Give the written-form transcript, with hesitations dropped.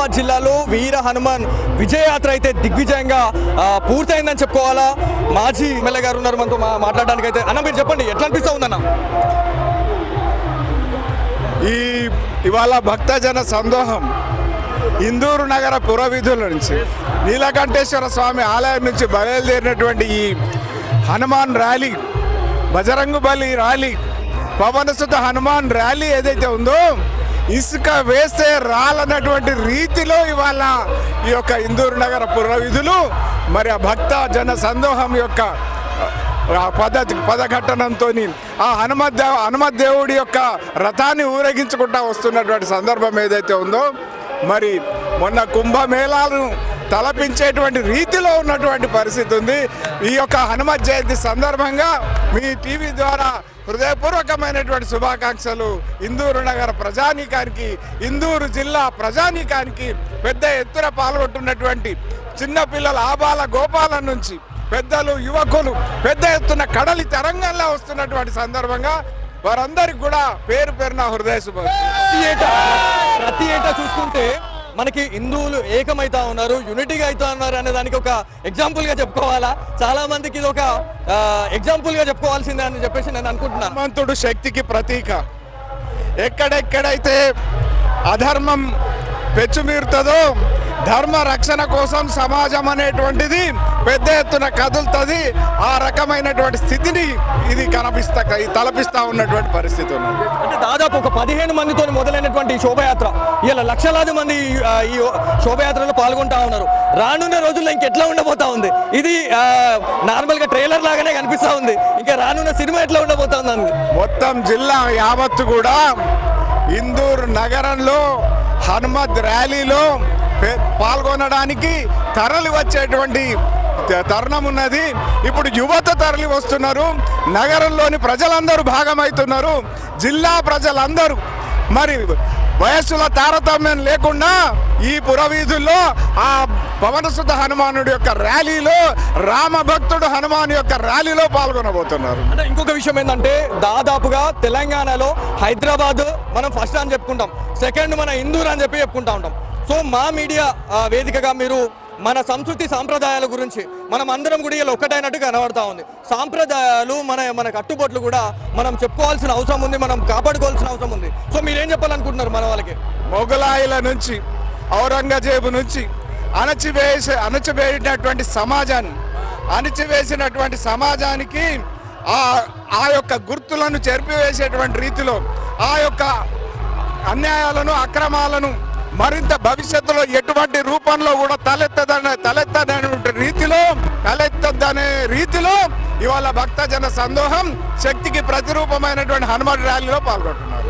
నిజామాబాద్ జిల్లాలో వీర హనుమాన్ విజయయాత్ర అయితే దిగ్విజయంగా పూర్తయిందని చెప్పుకోవాలా. మాజీ ఎమ్మెల్యే గారు ఉన్నారు మనతో మాట్లాడడానికి. అయితే అన్న మీరు చెప్పండి, ఎట్లా అనిపిస్తూ ఉందన్న? ఇవాళ భక్తజన సందోహం ఇందూరు నగర పురవీధుల నుంచి నీలకంఠేశ్వర స్వామి ఆలయం నుంచి బయలుదేరినటువంటి ఈ హనుమాన్ ర్యాలీ, బజరంగు బలి ర్యాలీ, పవనసుత హనుమాన్ ర్యాలీ ఏదైతే ఉందో ఇసుక వేస్తే రాలన్నటువంటి రీతిలో ఇవాళ ఈ యొక్క ఇందూరు నగర పురవీధులు మరి ఆ భక్త జన సందోహం యొక్క పదఘట్టనంతో ఆ హనుమత్ దేవుడి యొక్క రథాన్ని ఊరేగించుకుంటా వస్తున్నటువంటి సందర్భం ఏదైతే ఉందో మరి మొన్న కుంభమేళాలను తలపించేటువంటి రీతిలో ఉన్నటువంటి పరిస్థితి ఉంది. ఈ యొక్క హనుమత్ జయంతి సందర్భంగా మీ టీవీ ద్వారా హృదయపూర్వకమైనటువంటి శుభాకాంక్షలు. ఇందూరు నగర ప్రజానీకానికి, ఇందూరు జిల్లా ప్రజానీకానికి, పెద్ద ఎత్తున పాల్గొంటున్నటువంటి చిన్నపిల్లల ఆబాల గోపాల నుంచి పెద్దలు, యువకులు పెద్ద ఎత్తున కడలి తరంగంలో వస్తున్నటువంటి సందర్భంగా వారందరికి కూడా పేరు పేరున హృదయ ప్రతి ఏటా చూసుకుంటే మనకి హిందువులు ఏకమైతా ఉన్నారు, యూనిటీగా అవుతా ఉన్నారు అనే దానికి ఒక ఎగ్జాంపుల్ గా చెప్పుకోవాలా. చాలా మందికి ఇది ఒక ఎగ్జాంపుల్ గా చెప్పుకోవాల్సిందే అని చెప్పేసి నేను అనుకుంటున్నాను. హనుమంతుడు శక్తికి ప్రతీక. ఎక్కడెక్కడైతే అధర్మం పెచ్చుమీరుతుందో ధర్మ రక్షణ కోసం సమాజం అనేటువంటిది పెద్ద ఎత్తున కదులుతుంది. ఆ రకమైనటువంటి స్థితిని ఇది తలపిస్తా ఉన్నటువంటి పరిస్థితి ఉన్నది. అంటే దాదాపు ఒక 15 మందితో మొదలైనటువంటి శోభయాత్ర ఇలా లక్షలాది మంది ఈ శోభయాత్రలో పాల్గొంటా ఉన్నారు. రానున్న రోజుల్లో ఇంకెట్లా ఉండబోతా ఉంది? ఇది నార్మల్ గా ట్రైలర్ లాగానే కనిపిస్తా ఉంది. ఇంకా రానున్న సినిమా ఎట్లా ఉండబోతా ఉంది? మొత్తం జిల్లా యావత్తు కూడా ఇందూరు నగరంలో హనుమత్ ర్యాలీలో పాల్గొనడానికి తరలి వచ్చేటువంటి తరుణం ఉన్నది. ఇప్పుడు యువత తరలి వస్తున్నారు, నగరంలోని ప్రజలందరూ భాగమవుతున్నారు, జిల్లా ప్రజలందరూ మరి వయస్సుల తారతమ్యం లేకుండా ఈ పురవీధుల్లో ఆ పవనసుత హనుమానుడి యొక్క ర్యాలీలో, రామభక్తుడు హనుమాన్ యొక్క ర్యాలీలో పాల్గొనబోతున్నారు. అంటే ఇంకొక విషయం ఏంటంటే దాదాపుగా తెలంగాణలో హైదరాబాద్ మనం ఫస్ట్ అని చెప్పుకుంటాం, సెకండ్ మన ఇందూరు అని చెప్పుకుంటా ఉంటాం. సో మా మీడియా వేదికగా మీరు మన సంస్కృతి సాంప్రదాయాల గురించి మనం అందరం కూడా ఇలా ఒక్కటైనట్టు కనబడతా ఉంది. సాంప్రదాయాలు మన కట్టుబాట్లు కూడా మనం చెప్పుకోవాల్సిన అవసరం ఉంది, మనం కాపాడుకోవాల్సిన అవసరం ఉంది. సో మీరేం చెప్పాలనుకుంటున్నారు మన వాళ్ళకి? మొఘలాయిల నుంచి, ఔరంగజేబు నుంచి అణచివేసినటువంటి సమాజానికి ఆ యొక్క గుర్తులను చెరిపివేసేటువంటి రీతిలో ఆ యొక్క అన్యాయాలను, అక్రమాలను మరింత భవిష్యత్తులో ఎటువంటి రూపంలో కూడా తలెత్తదనే రీతిలో ఇవాళ భక్తజన సందోహం శక్తికి ప్రతిరూపమైనటువంటి హనుమాన్ ర్యాలీలో పాల్గొంటున్నారు.